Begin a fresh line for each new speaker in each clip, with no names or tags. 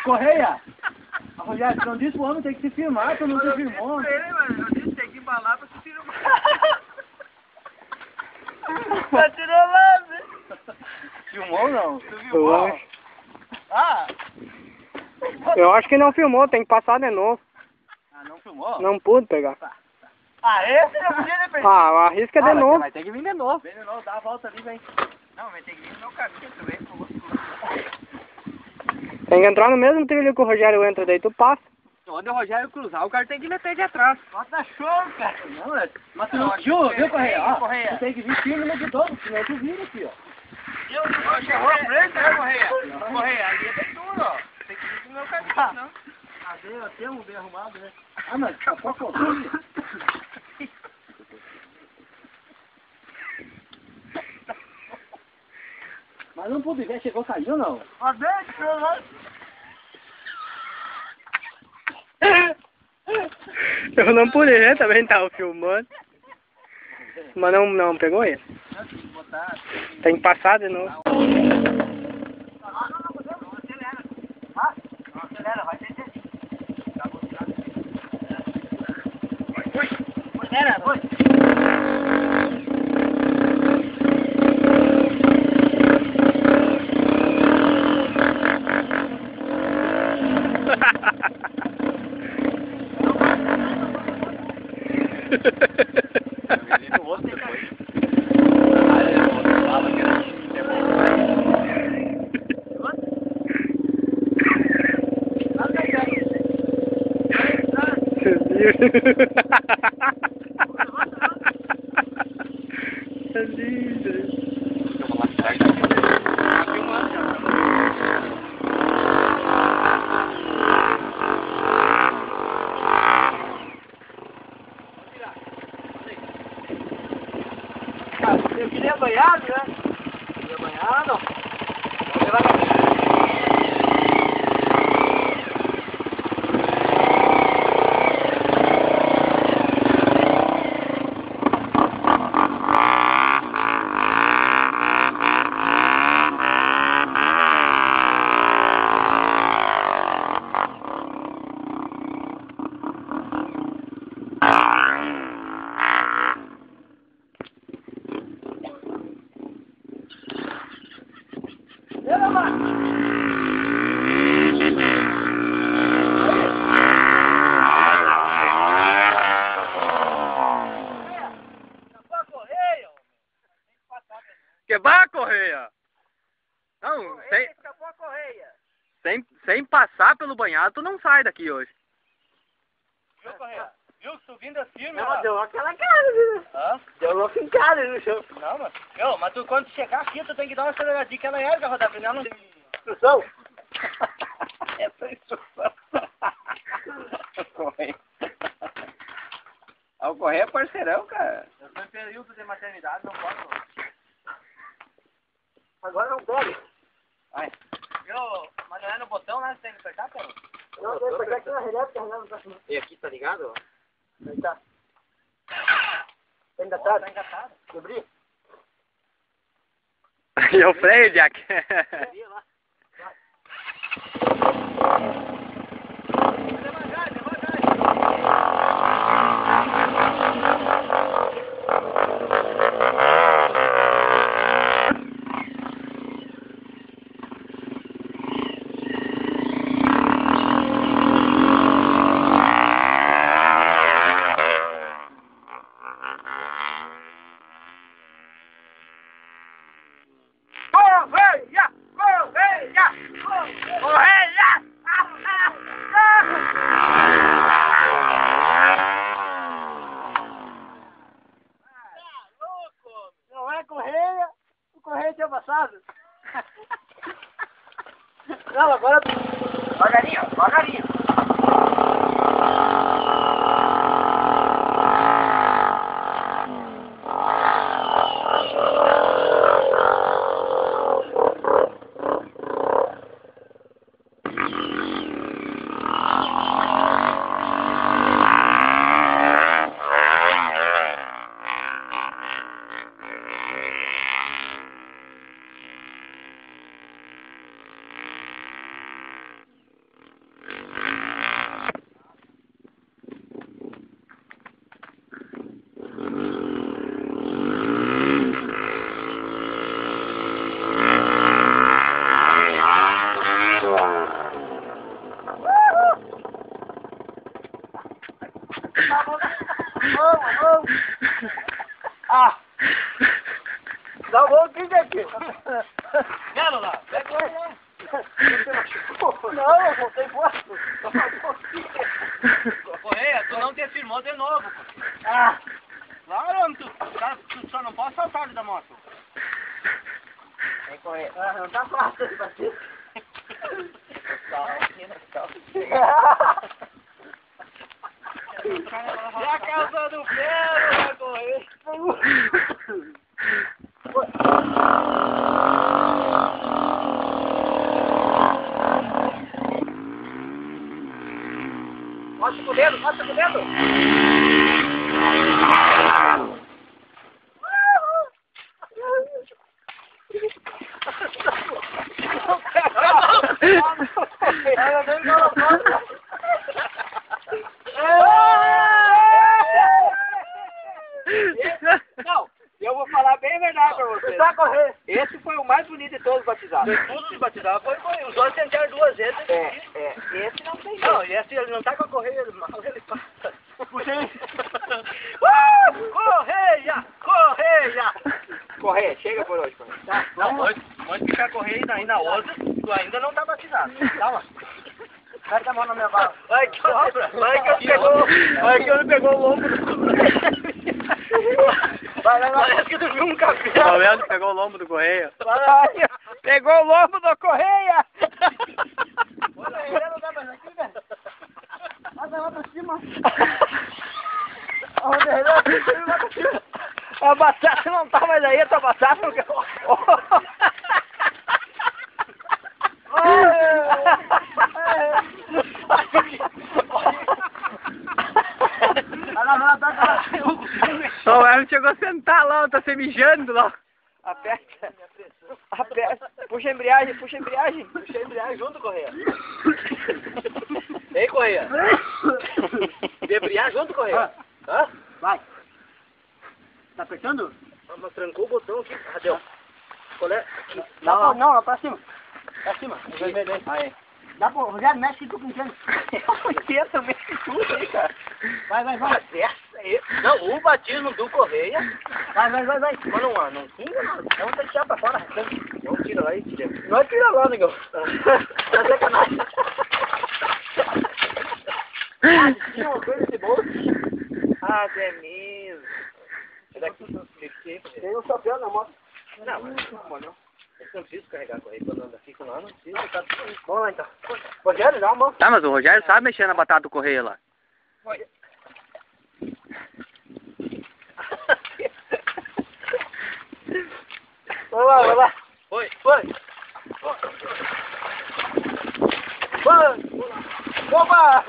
Correia! Rogério, não disse o homem tem que se filmar, tu não se filmou.
Eu disse tem que embalar pra se filmar. Tá tirando lá, velho.
Filmou ou não?
Tu filmou? Ah!
Eu acho que não filmou, tem que passar de novo.
Ah, não filmou?
Não pude pegar.
Ah, esse eu podia, né, Pedro?
Ah, arrisca de novo.
Vai ter que vir de novo. Vem de novo, dá a volta ali, vem.
Não, mas tem que vir no meu caminho também, pô.
Tem que entrar no mesmo trilho que o Rogério entra, daí tu passa.
Onde o Rogério cruzar, o cara tem que meter de atrás.
Bota show, cara.
Não, mas tu
Não,
não
aqui
viu,
foi-
viu, Correia?
Ei,
Ó,
Correia.
tu tem que vir firme no de todo, senão tu vira aqui, ó.
Eu não chegou a frente, né, Correia? Correia, ali é bem duro, ó. Tem que vir no meu caminho, não.
Cadê? Temos bem arrumado, né? Ah, mas tá só com Mas não pude ver, chegou, caiu, não?
Mas deixa, né?
Eu não pude ver, também tava filmando. Mas não pegou ele. Tem que passar de novo.
Acelera, vai ter que acelera, foi.
É lindo.
Eu queria banhado, né? Queria banhado. Vamos levar pra
Que vai, Correia? Não,
Correia, escapou a correia.
sem passar pelo banhado, tu não sai daqui hoje.
Viu, Correia? Viu, subindo assim, meu?
Não, deu aquela cara, viu?
Hã?
Deu uma fincada no chão.
Não, mas tu quando chegar aqui, tu tem que dar uma aceleradinha, que ela erga a rodar pneu, não tem...
Instrução?
Essa é a instrução. Correia. Ah, o Correia é parceirão, cara. Eu tô em período de maternidade, não posso.
Agora não pega.
Vai. Viu, mas não é no botão lá, você tem que apertar, cara?
Não, tem que pegar aqui na releva, carregando pra cima.
E aqui, tá ligado?
Aí tá. Tá
Tá
engatado?
engatado.
Abrir?
E o freio, Jack.
Abrir lá.
Devagar, devagar.
Correia! Correia! Correia! Não é correia? O correia tinha passado. Não, agora... Devagarinho, devagarinho.
Vamos. Ah! Dá um pouquinho aqui.
Não, lá. Pega lá.
Não, eu voltei fora.
Correia, tu não te firmou de novo.
Ah!
Claro, tu só não pode saltar ali da moto.
Vem correr. Ah, não tá fácil de bater.
E a calça do pé, vai correr.
Mostra com o dedo, mostra com o dedo. Ela nem colocou. Não, eu vou falar bem a verdade pra você.
Tá correndo.
Esse foi o mais bonito de todos os batizados.
De tudo se batizar foi. Os dois tentaram 2 vezes.
Esse não tem jeito.
Não, e esse ele não tá com a correia, mal ele passa.
Puxei.
Correia! Correia!
Correia, chega por hoje, Correia. Tá,
Não, pode ficar a correia aí na outra, tu ainda não tá batizado. Calma.
Pega a mão na minha bala.
Vai que ele pegou o lombo do
Vai lá,
Parece que tu viu um cabelo.
Tá vendo que pegou o lombo do Correia?
vai.
Pegou o lombo do Correia!
Olha aí, não dá mais aqui, velho. Vai lá pra cima.
A batata não tá mais aí, essa batata não quer... O Everton chegou a sentar lá, tá se mijando lá.
Aperta. Aperta. Puxa a embreagem, puxa a embreagem.
Puxa a embreagem junto, Correia. Ei, Correia. Debriar junto, Correia. Hã?
Vai. Tá apertando?
Mas trancou o botão aqui. Cadê? Qual é? Aqui.
Não, não, pra cima.
Pra cima. Vermelho aí.
Aí. Dá pra... Rogério, mexe que tu com quem?
Essa mexe tudo aí, cara.
Vai.
Essa aí. Não, o batismo do Correia.
Vai.
Mas não tira, não. Vamos deixar pra fora. Não tira lá e tira. Não tira lá, negão. Tá sacanagem.
Tinha uma coisa de bolsa.
Ah, é mesmo. É daqui.
Tem um chapéu na moto.
Não, mas não. Eu não preciso carregar a correia quando anda aqui com lá, não precisa. Tá tudo aí.
Vamos lá então. Rogério, dá uma mão.
Tá, mas o Rogério sabe mexer na batata do Correia lá.
Vai lá.
Foi.
Opa!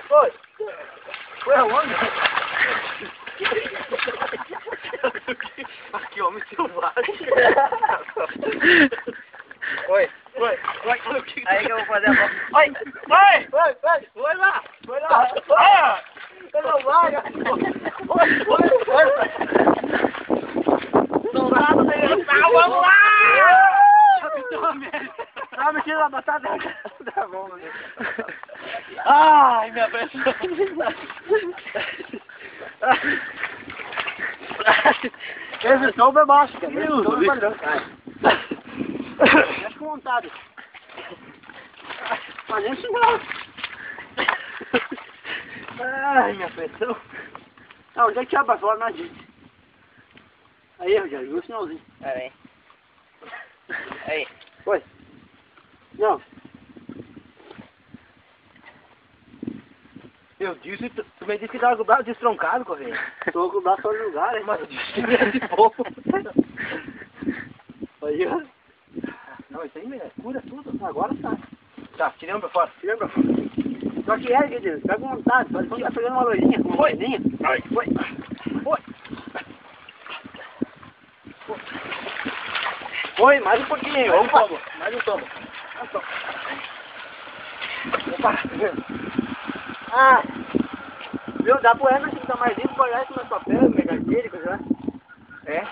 Foi.
Foi aonde? Que homem selvagem. Foi.
Aí que eu vou fazer a volta.
Vai lá.
Eu não vai.
Soldado universal, vamos lá! Capitão América.
Tá mexendo na batata. Tá bom, meu Deus.
Ai, minha pressão.
Esse som é baixo, cara.
Meu Deus.
Mexe com vontade. Mas nem isso não.
Ai, minha pressão.
Ah, onde é que abre fora na gente? Aí, Rogério, viu o sinalzinho.
Pera aí.
Foi. Não.
Eu disse, tu me disse que tava com o braço destroncado, Correia.
Tô com o braço fora do lugar, hein?
Mas eu disse que era de pouco.
Aí, ó.
Não, isso aí cura tudo.
Agora tá.
Tá, tiramos pra fora.
Tira pra fora. Só que é, Guilherme, tá com vontade. Pode ficar pegando uma loirinha, com uma loirinha.
Foi, mais um pouquinho. Mais um tomo.
Opa. Ah, viu? Dá pro Emerson que tá mais limpo pra olhar esse meu papel, mercadoria, coisa lá.
É?